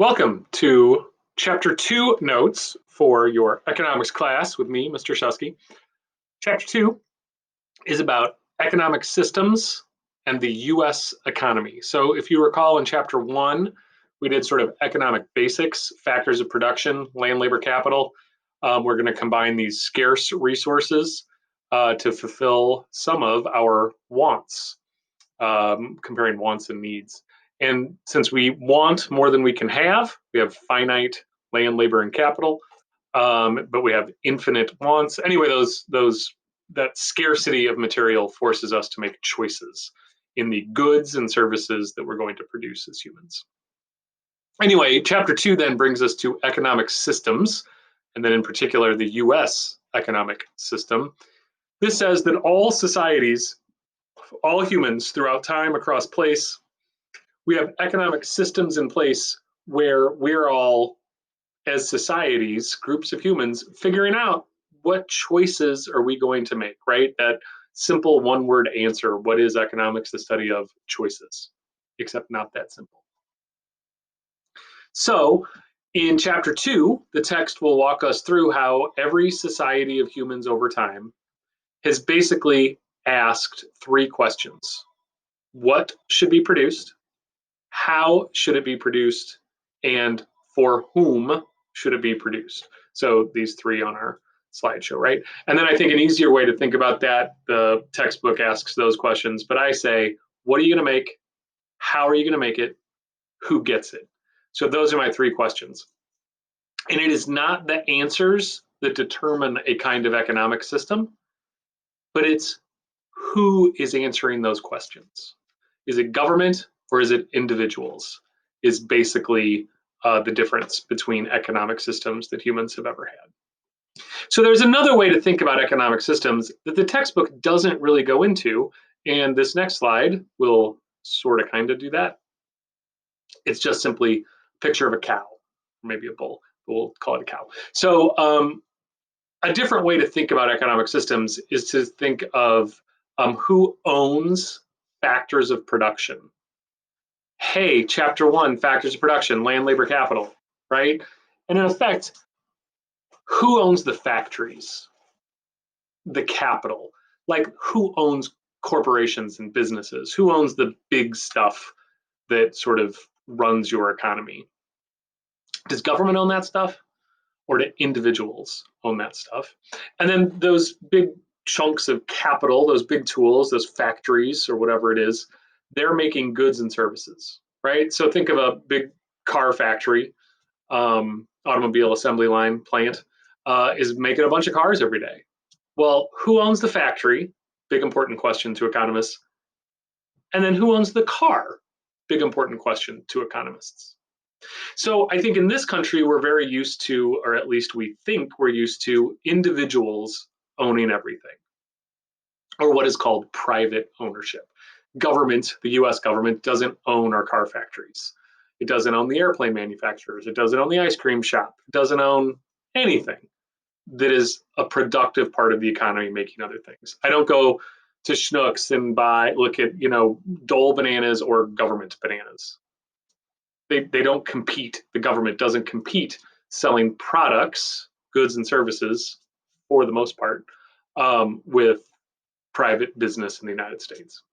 Welcome to Chapter 2 notes for your economics class with me, Mr. Schusky. Chapter 2 is about economic systems and the US economy. So if you recall in Chapter 1, we did sort of economic basics, factors of production, land, labor, capital. We're going to combine these scarce resources to fulfill some of our wants, comparing wants and needs. And since we want more than we can have, we have finite land, labor, and capital, but we have infinite wants. Anyway, that scarcity of material forces us to make choices in the goods and services that we're going to produce as humans. Anyway, chapter 2 then brings us to economic systems, and then in particular the US economic system. This says that all societies, all humans throughout time, across place, we have economic systems in place where we're all, as societies, groups of humans, figuring out what choices are we going to make, right? That simple one-word answer, what is economics? The study of choices, except not that simple. So in chapter 2, the text will walk us through how every society of humans over time has basically asked three questions. What should be produced? How should it be produced? And for whom should it be produced? So these three on our slideshow, right? And then I think an easier way to think about that, the textbook asks those questions, but I say, what are you going to make? How are you going to make it? Who gets it? So those are my three questions. And it is not the answers that determine a kind of economic system, but it's who is answering those questions. Is it government or is it individuals? Is basically the difference between economic systems that humans have ever had. So there's another way to think about economic systems that the textbook doesn't really go into, and this next slide will sort of kind of do that. It's just simply a picture of a cow, maybe a bull, but we'll call it a cow. So a different way to think about economic systems is to think of who owns factors of production. Hey, chapter 1, factors of production, land, labor, capital, right? And in effect, who owns the factories, the capital? Like, who owns corporations and businesses? Who owns the big stuff that sort of runs your economy? Does government own that stuff? Or do individuals own that stuff? And then those big chunks of capital, those big tools, those factories or whatever it is, they're making goods and services, right? So think of a big car factory, automobile assembly line plant, is making a bunch of cars every day. Well, who owns the factory? Big important question to economists. And then who owns the car? Big important question to economists. So I think in this country, we're very used to, or at least we think we're used to, individuals owning everything, or what is called private ownership. Government, the US government, doesn't own our car factories. It doesn't own the airplane manufacturers. It doesn't own the ice cream shop. It doesn't own anything that is a productive part of the economy making other things. I don't go to Schnucks and look at, Dole bananas or government bananas. They don't compete. The government doesn't compete selling products, goods and services, for the most part, with private business in the United States.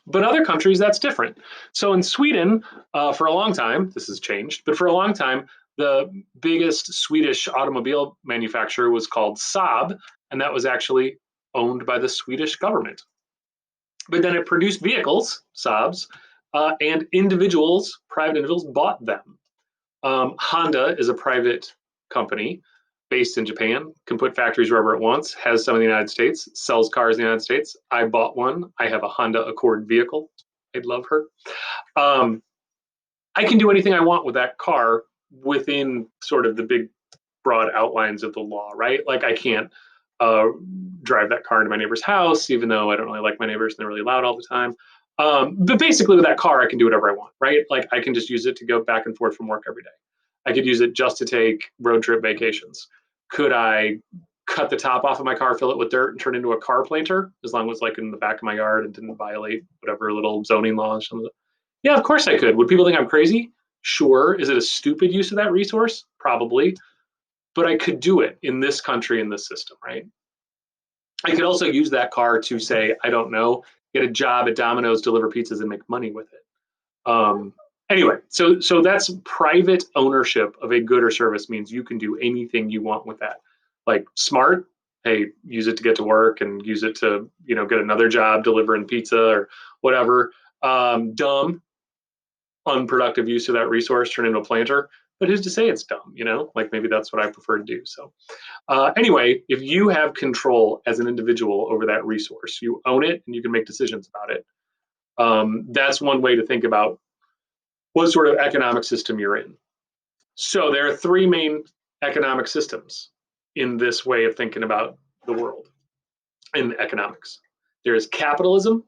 But other countries, that's different. So in Sweden, for a long time, this has changed, but for a long time, the biggest Swedish automobile manufacturer was called Saab, and that was actually owned by the Swedish government. But then it produced vehicles, Saabs, and individuals, private individuals, bought them. Honda is a private company based in Japan, can put factories wherever it wants, has some in the United States, sells cars in the United States. I bought one. I have a Honda Accord vehicle. I'd love her. I can do anything I want with that car within sort of the big, broad outlines of the law, right? Like I can't drive that car into my neighbor's house, even though I don't really like my neighbors and they're really loud all the time. But basically with that car, I can do whatever I want, right? Like I can just use it to go back and forth from work every day. I could use it just to take road trip vacations. Could I cut the top off of my car, fill it with dirt, and turn it into a car planter, as long as like in the back of my yard and didn't violate whatever little zoning laws? Yeah, of course I could. Would people think I'm crazy? Sure. Is it a stupid use of that resource? Probably. But I could do it in this country, in this system, right? I could also use that car to say, I don't know, get a job at Domino's, deliver pizzas, and make money with it. Anyway, so that's private ownership of a good or service means you can do anything you want with that. Like smart, hey, use it to get to work and use it to get another job delivering pizza or whatever. Dumb, unproductive use of that resource, turn into a planter. But who's to say it's dumb? Like maybe that's what I prefer to do. So anyway, if you have control as an individual over that resource, you own it and you can make decisions about it. That's one way to think about what sort of economic system you're in. So there are three main economic systems in this way of thinking about the world in economics. There is capitalism,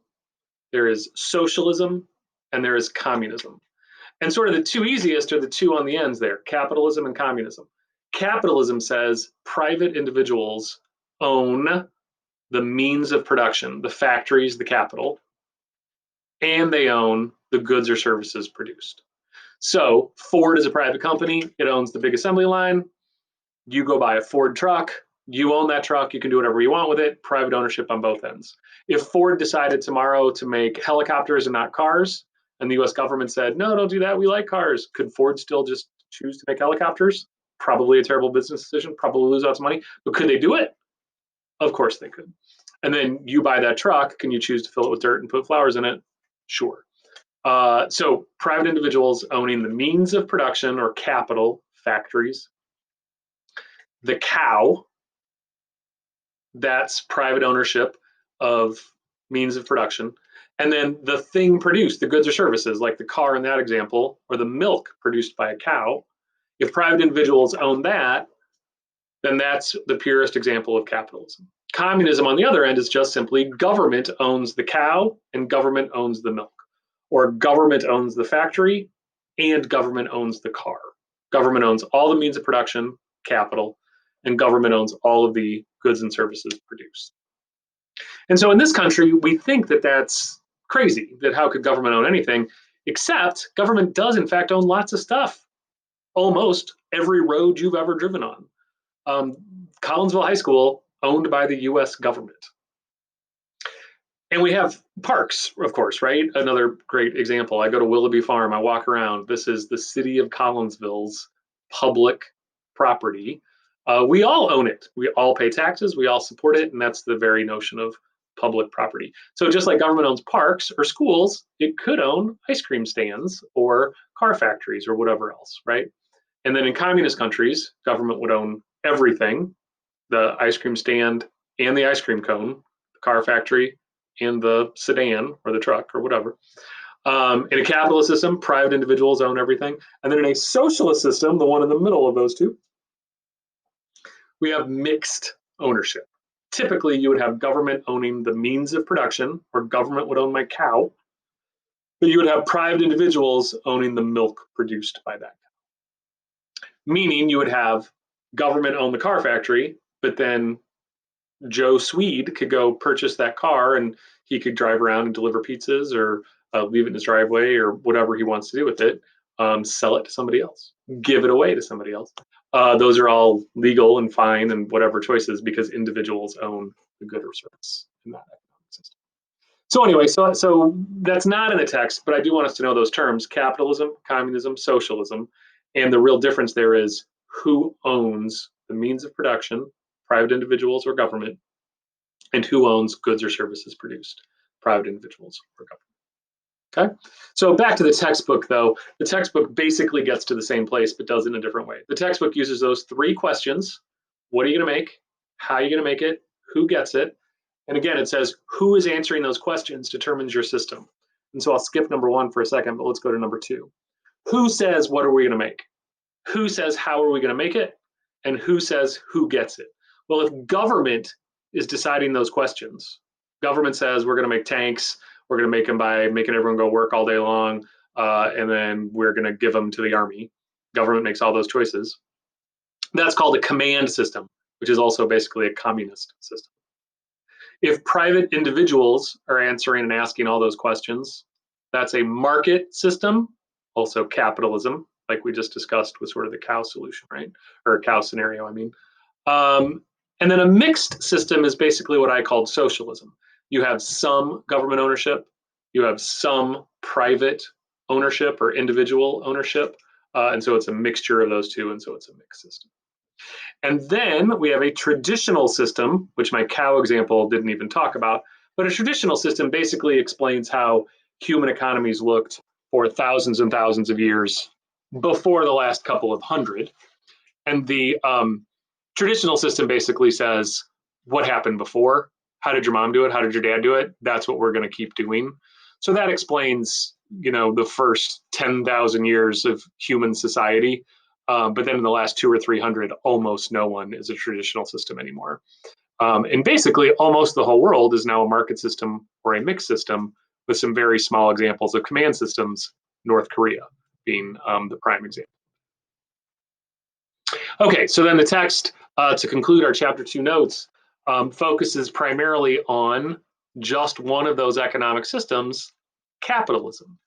there is socialism, and there is communism. And sort of the two easiest are the two on the ends there, capitalism and communism. Capitalism says private individuals own the means of production, the factories, the capital, and they own the goods or services produced. So Ford is a private company. It owns the big assembly line. You go buy a Ford truck. You own that truck. You can do whatever you want with it. Private ownership on both ends. If Ford decided tomorrow to make helicopters and not cars, and the US government said, no, don't do that. We like cars. Could Ford still just choose to make helicopters? Probably a terrible business decision. Probably lose lots of money. But could they do it? Of course they could. And then you buy that truck. Can you choose to fill it with dirt and put flowers in it? Sure. So private individuals owning the means of production or capital, factories. The cow, that's private ownership of means of production. And then the thing produced, the goods or services, like the car in that example, or the milk produced by a cow. If private individuals own that, then that's the purest example of capitalism. Communism, on the other end, is just simply government owns the cow and government owns the milk, or government owns the factory and government owns the car. Government owns all the means of production, capital, and government owns all of the goods and services produced. And so in this country, we think that that's crazy, that how could government own anything? Except government does, in fact, own lots of stuff. Almost every road you've ever driven on. Collinsville High School, owned by the US government. And we have parks, of course, right? Another great example. I go to Willoughby Farm, I walk around. This is the city of Collinsville's public property. We all own it. We all pay taxes, we all support it, and that's the very notion of public property. So just like government owns parks or schools, it could own ice cream stands or car factories or whatever else, right? And then in communist countries, government would own everything, the ice cream stand and the ice cream cone, the car factory and the sedan or the truck or whatever. In a capitalist system, private individuals own everything. And then in a socialist system, the one in the middle of those two, we have mixed ownership. Typically, you would have government owning the means of production, or government would own my cow, but you would have private individuals owning the milk produced by that cow. Meaning you would have government own the car factory, but then Joe Swede could go purchase that car and he could drive around and deliver pizzas or leave it in his driveway or whatever he wants to do with it, sell it to somebody else, give it away to somebody else. Those are all legal and fine and whatever choices because individuals own the good or service in that economic system. So anyway, so that's not in the text, but I do want us to know those terms: capitalism, communism, socialism, and the real difference there is who owns the means of production, private individuals or government, and who owns goods or services produced, private individuals or government. Okay, so back to the textbook though. The textbook basically gets to the same place, but does it in a different way. The textbook uses those three questions: what are you going to make? How are you going to make it? Who gets it? And again, it says who is answering those questions determines your system. And so I'll skip number one for a second, but let's go to number two. Who says what are we going to make? Who says how are we going to make it? And who says who gets it? Well, if government is deciding those questions, government says we're going to make tanks, we're going to make them by making everyone go work all day long, and then we're going to give them to the army. Government makes all those choices. That's called a command system, which is also basically a communist system. If private individuals are answering and asking all those questions, that's a market system, also capitalism, like we just discussed with sort of the cow solution, right? Or cow scenario, I mean. And then a mixed system is basically what I called socialism. You have some government ownership, you have some private ownership or individual ownership, and so it's a mixture of those two, and so it's a mixed system. And then we have a traditional system, which my cow example didn't even talk about, but a traditional system basically explains how human economies looked for thousands and thousands of years before the last couple of hundred. And the traditional system basically says what happened before. How did your mom do it? How did your dad do it? That's what we're going to keep doing. So that explains, the first 10,000 years of human society. But then in the last 200 or 300, almost no one is a traditional system anymore. And basically, almost the whole world is now a market system or a mixed system, with some very small examples of command systems, North Korea being the prime example. Okay, so then the text, to conclude our chapter 2 notes, focuses primarily on just one of those economic systems, capitalism.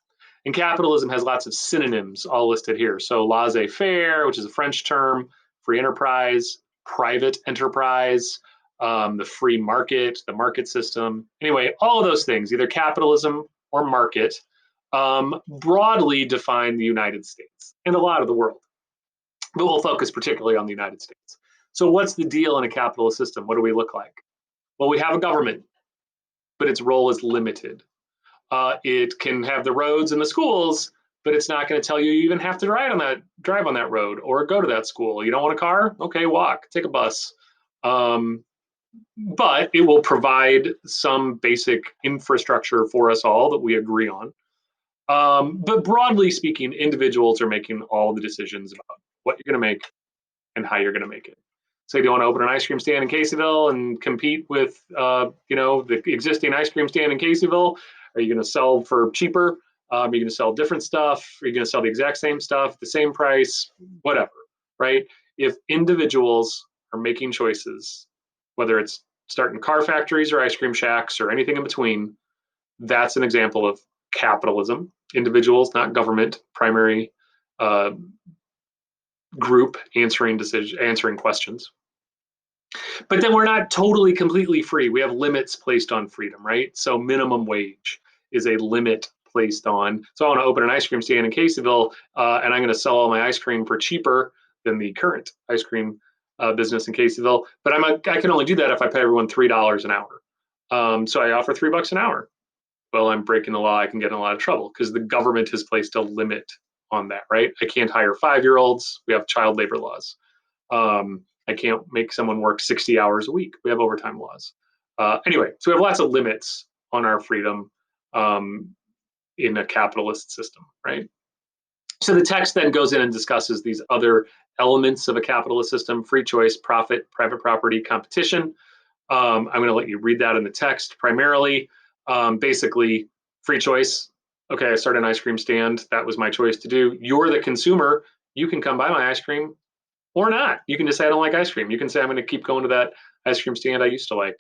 And capitalism has lots of synonyms all listed here. So laissez-faire, which is a French term, free enterprise, private enterprise, the free market, the market system. Anyway, all of those things, either capitalism or market, broadly define the United States and a lot of the world. But we'll focus particularly on the United States. So what's the deal in a capitalist system? What do we look like? Well, we have a government, but its role is limited. It can have the roads and the schools, but it's not going to tell you even have to drive on that road or go to that school. You don't want a car? Okay, walk, take a bus. But it will provide some basic infrastructure for us all that we agree on. But broadly speaking, individuals are making all the decisions about what you're going to make and how you're going to make it. Say, do you want to open an ice cream stand in Caseyville and compete with, the existing ice cream stand in Caseyville? Are you going to sell for cheaper? Are you going to sell different stuff? Are you going to sell the exact same stuff, the same price, whatever, right? If individuals are making choices, whether it's starting car factories or ice cream shacks or anything in between, that's an example of capitalism. Individuals, not government, primary group answering questions. But then we're not totally completely free. We have limits placed on freedom, right? So minimum wage is a limit placed on. So I want to open an ice cream stand in Caseyville, and I'm going to sell all my ice cream for cheaper than the current ice cream business in Caseyville. But I can only do that if I pay everyone $3 an hour. So I offer $3 an hour. Well, I'm breaking the law. I can get in a lot of trouble because the government has placed a limit on that, right? I can't hire 5-year-olds. We have child labor laws. I can't make someone work 60 hours a week. We have overtime laws. Anyway, so we have lots of limits on our freedom in a capitalist system, right? So the text then goes in and discusses these other elements of a capitalist system: free choice, profit, private property, competition. I'm going to let you read that in the text primarily. Basically, free choice. Okay, I started an ice cream stand. That was my choice to do. You're the consumer. You can come buy my ice cream or not. You can just say, I don't like ice cream. You can say, I'm going to keep going to that ice cream stand I used to like,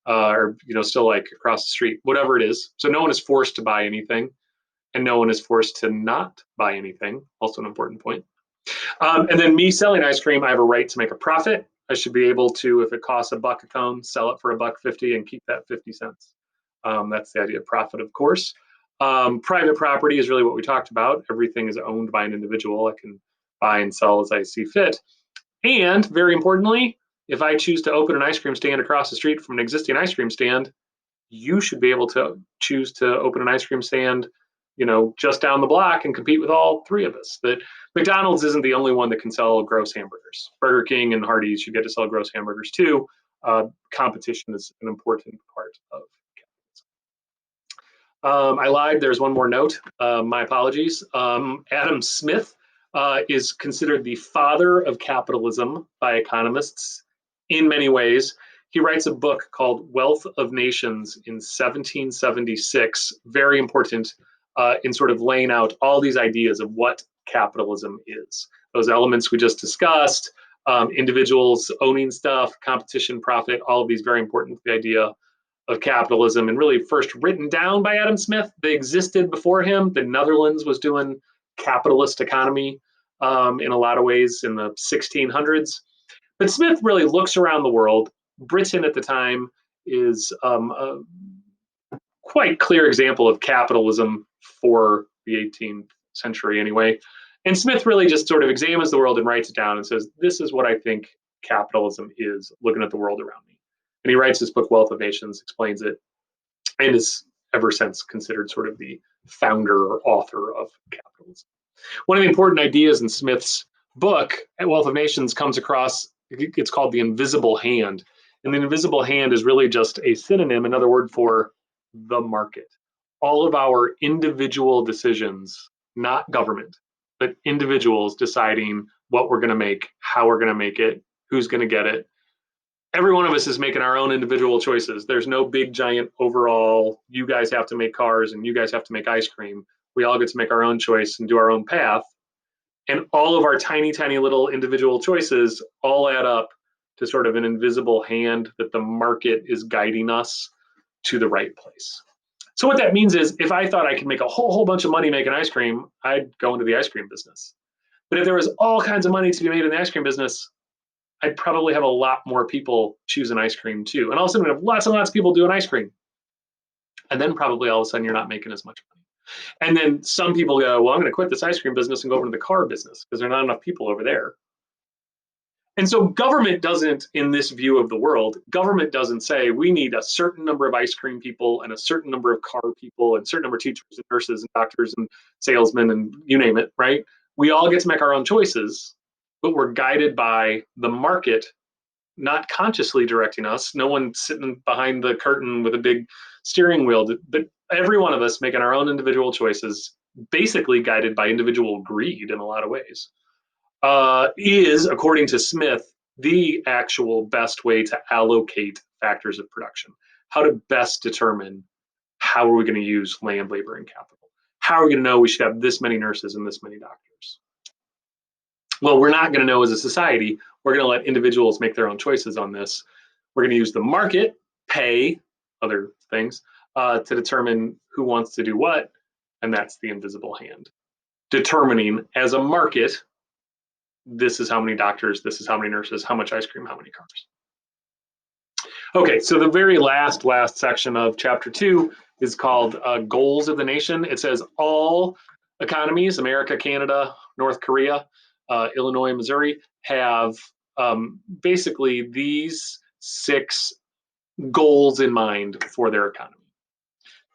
or still like across the street, whatever it is. So no one is forced to buy anything, and no one is forced to not buy anything. Also an important point. And then me selling ice cream, I have a right to make a profit. I should be able to, if it costs $1 a cone, sell it for $1.50 and keep that 50 cents. That's the idea of profit, of course. Private property is really what we talked about. Everything is owned by an individual. I can buy and sell as I see fit. And very importantly, if I choose to open an ice cream stand across the street from an existing ice cream stand, you should be able to choose to open an ice cream stand, just down the block and compete with all three of us. That McDonald's isn't the only one that can sell gross hamburgers. Burger King and Hardee's should get to sell gross hamburgers too. Competition is an important part of capitalism. I lied. There's one more note. My apologies. Adam Smith is considered the father of capitalism by economists in many ways. He writes a book called Wealth of Nations in 1776, very important in sort of laying out all these ideas of what capitalism is. Those elements we just discussed, individuals owning stuff, competition, profit, all of these very important for the idea of capitalism, and really first written down by Adam Smith. They existed before him. The Netherlands was doing capitalist economy in a lot of ways in the 1600s. But Smith really looks around the world. Britain at the time is a quite clear example of capitalism for the 18th century anyway. And Smith really just sort of examines the world and writes it down and says, this is what I think capitalism is, looking at the world around me. And he writes this book, Wealth of Nations, explains it, and is ever since considered sort of the founder or author of capitalism. One of the important ideas in Smith's book, Wealth of Nations, comes across, it's called the invisible hand. And the invisible hand is really just a synonym, another word for the market. All of our individual decisions, not government, but individuals deciding what we're going to make, how we're going to make it, who's going to get it. Every one of us is making our own individual choices. There's no big giant overall, you guys have to make cars and you guys have to make ice cream. We all get to make our own choice and do our own path. And all of our tiny, tiny little individual choices all add up to sort of an invisible hand that the market is guiding us to the right place. So what that means is if I thought I could make a whole bunch of money making ice cream, I'd go into the ice cream business. But if there was all kinds of money to be made in the ice cream business, I'd probably have a lot more people choosing ice cream too. And all of a sudden we have lots and lots of people doing ice cream. And then probably all of a sudden you're not making as much money. And then some people go, well, I'm going to quit this ice cream business and go over to the car business because there are not enough people over there. And so government doesn't, in this view of the world, government doesn't say we need a certain number of ice cream people and a certain number of car people and a certain number of teachers and nurses and doctors and salesmen and you name it, right? We all get to make our own choices, but we're guided by the market, not consciously directing us. No one sitting behind the curtain with a big steering wheel, but every one of us making our own individual choices, basically guided by individual greed in a lot of ways. Is, according to Smith, the actual best way to allocate factors of production. How to best determine how are we going to use land, labor, and capital? How are we going to know we should have this many nurses and this many doctors? Well, we're not going to know as a society. We're going to let individuals make their own choices on this. We're going to use the market, pay, other things, to determine who wants to do what, and that's the invisible hand. Determining as a market, this is how many doctors, this is how many nurses, how much ice cream, how many cars. Okay, so the very last section of chapter 2 is called Goals of the Nation. It says all economies, America, Canada, North Korea, Illinois, Missouri, have basically these 6 goals in mind for their economy.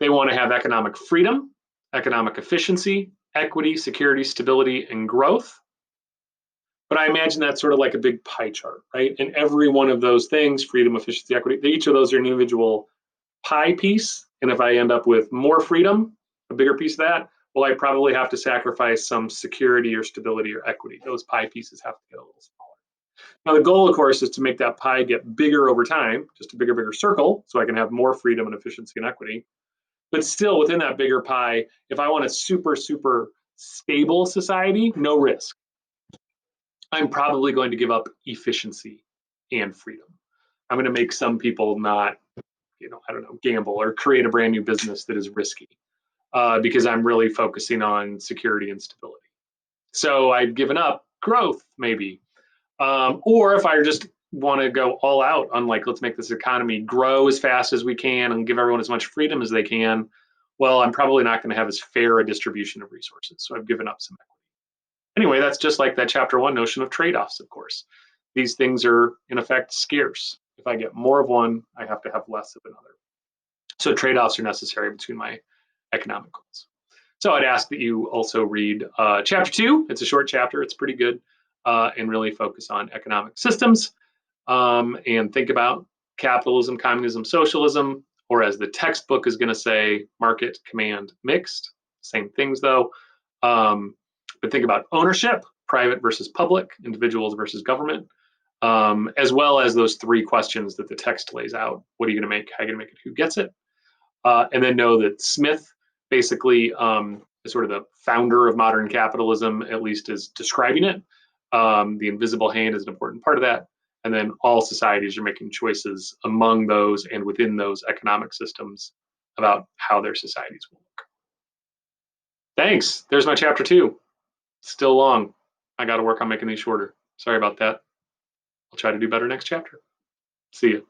They want to have economic freedom, economic efficiency, equity, security, stability, and growth. But I imagine that's sort of like a big pie chart, right? And every one of those things, freedom, efficiency, equity, each of those are an individual pie piece. And if I end up with more freedom, a bigger piece of that, well, I probably have to sacrifice some security or stability or equity. Those pie pieces have to get a little smaller. Now, the goal, of course, is to make that pie get bigger over time, just a bigger circle, so I can have more freedom and efficiency and equity. But still, within that bigger pie, if I want a super, super stable society, no risk, I'm probably going to give up efficiency and freedom. I'm going to make some people not, I don't know, gamble or create a brand new business that is risky because I'm really focusing on security and stability. So I've given up growth, maybe. Or if I just want to go all out on like, let's make this economy grow as fast as we can and give everyone as much freedom as they can, well, I'm probably not going to have as fair a distribution of resources. So I've given up some equity. Anyway, that's just like that chapter 1 notion of trade-offs, of course. These things are, in effect, scarce. If I get more of one, I have to have less of another. So trade-offs are necessary between my economic goals. So I'd ask that you also read chapter 2. It's a short chapter. It's pretty good, and really focus on economic systems and think about capitalism, communism, socialism, or as the textbook is going to say, market, command, mixed. Same things, though. But think about ownership, private versus public, individuals versus government, as well as those 3 questions that the text lays out. What are you going to make? How are you going to make it? Who gets it? And then know that Smith basically is sort of the founder of modern capitalism, at least is describing it. The invisible hand is an important part of that. And then all societies are making choices among those and within those economic systems about how their societies will look. Thanks. There's my chapter 2. Still long. I got to work on making these shorter. Sorry about that. I'll try to do better next chapter. See you.